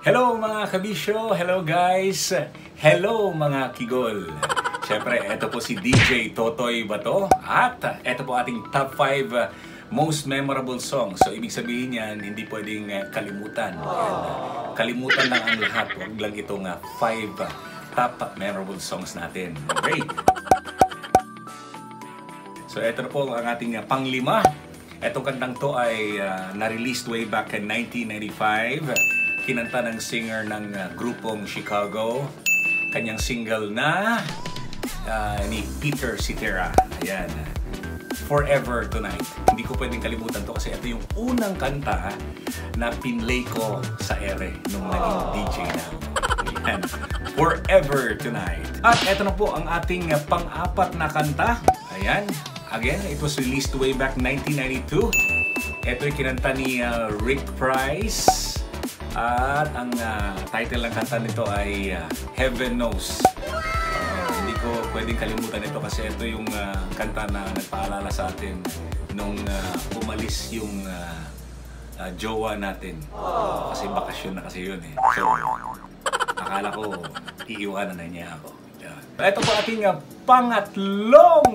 Hello mga kabisyo, hello guys, hello mga kigol. Siyempre, ito po si DJ Totoy Bato at ito po ating top 5 most memorable songs. So ibig sabihin yan, hindi pwedeng kalimutan. Kalimutan lang ang lahat, huwag lang itong 5 top memorable songs natin. Okay? So ito na po ang ating panglima. Itong kantang to ay na-released way back in 1995. Kinanta ng singer ng grupong Chicago. Kanyang single na ni Peter Cetera. Ayan. Forever Tonight. Hindi ko pwedeng kalimutan to kasi ito yung unang kanta na pinlay ko sa ere nung naging DJ na. Ayan. Forever Tonight. At ito na po ang ating pang-apat na kanta. Ayan. Again, it was released way back 1992. Ito yung kinanta ni Rick Price. At ang title ng kanta nito ay Heaven Knows. Hindi ko pwedeng kalimutan ito kasi ito yung kanta na nagpaalala sa atin nung umalis yung jowa natin. Kasi bakasyon na kasi yun eh. So, akala ko iiwanan na niya ako. Ito po ating pangatlong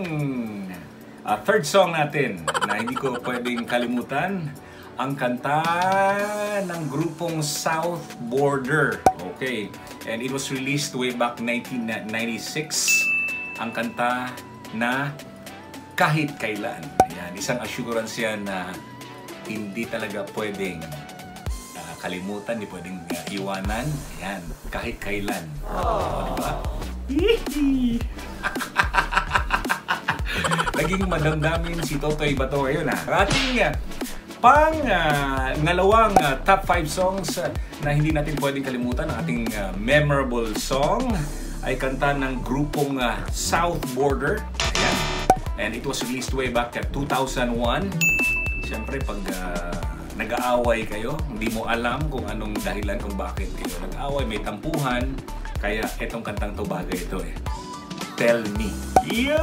third song natin na hindi ko pwedeng kalimutan. Ang kanta ng grupong South Border. Okay. And it was released way back 1996. Ang kanta na Kahit Kailan. Ayan. Isang assurance yan na hindi talaga pwedeng kalimutan, hindi pwedeng iwanan. Ayan. Kahit kailan. Diba? Naging madamdamin si Totoy Bato ngayon ha. Ating ngalawang top 5 songs na hindi natin pwedeng kalimutan. Ang ating memorable song ay kanta ng grupong South Border. Ayan. And it was released way back at 2001. Siyempre, pag nag-aaway kayo, hindi mo alam kung anong dahilan kung bakit kayo nag-aaway. May tampuhan. Kaya itong kantang to bagay ito eh. Tell Me. Yo!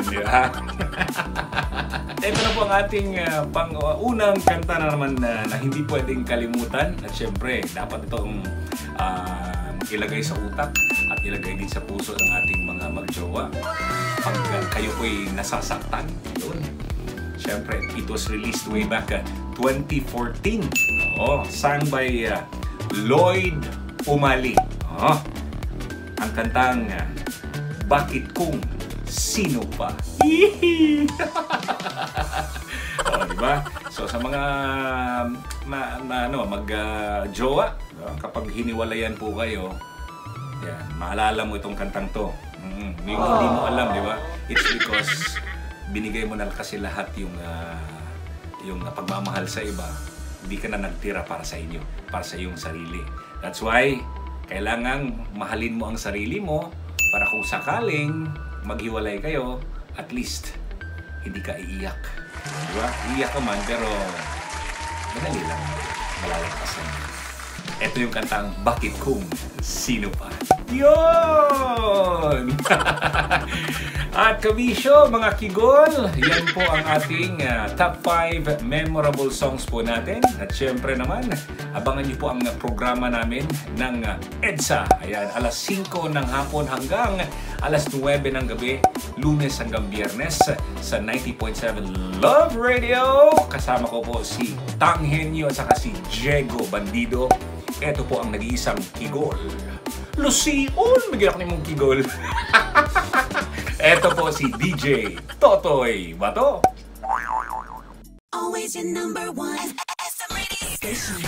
Diba? Ito na po ang ating unang kanta na naman na hindi pwedeng kalimutan. At syempre, dapat itong ilagay sa utak at ilagay din sa puso ng ating mga magjowa. Pag kayo po'y nasasaktan, yun. Syempre, it was released way back 2014. Sung by Lloyd Umali. Ang kantang Bakit Kung Sino Pa. Diba? So sa mga mag-jowa, kapag hiniwalayan po kayo, yan, maalala mo itong kantang to. Hindi mo alam, di ba? It's because binigay mo na kasi lahat yung pagmamahal sa iba. Hindi ka na nagtira para sa inyo, para sa iyong sarili. That's why kailangang mahalin mo ang sarili mo para kung sakaling maghiwalay kayo, at least hindi ka iiyak. Diba? Iiyak ka man, pero madali lang. Malalagpasan. Ito yung kantang Bakit Kung Sino Pa. Yun! At kabisyo, mga kigol, yan po ang ating top 5 memorable songs po natin. At syempre naman, abangan niyo po ang programa namin ng EDSA. Ayan, alas 5 ng hapon hanggang alas 9 ng gabi, Lunes hanggang Biyernes sa 90.7 Love Radio. Kasama ko po si Tang Henyo at saka si Diego Bandido. Ito po ang nag-iisang kigol. Lucion! Bigyan ako ni mong kigol. Ito po si DJ Totoy Bato. Always your number one SM radio station.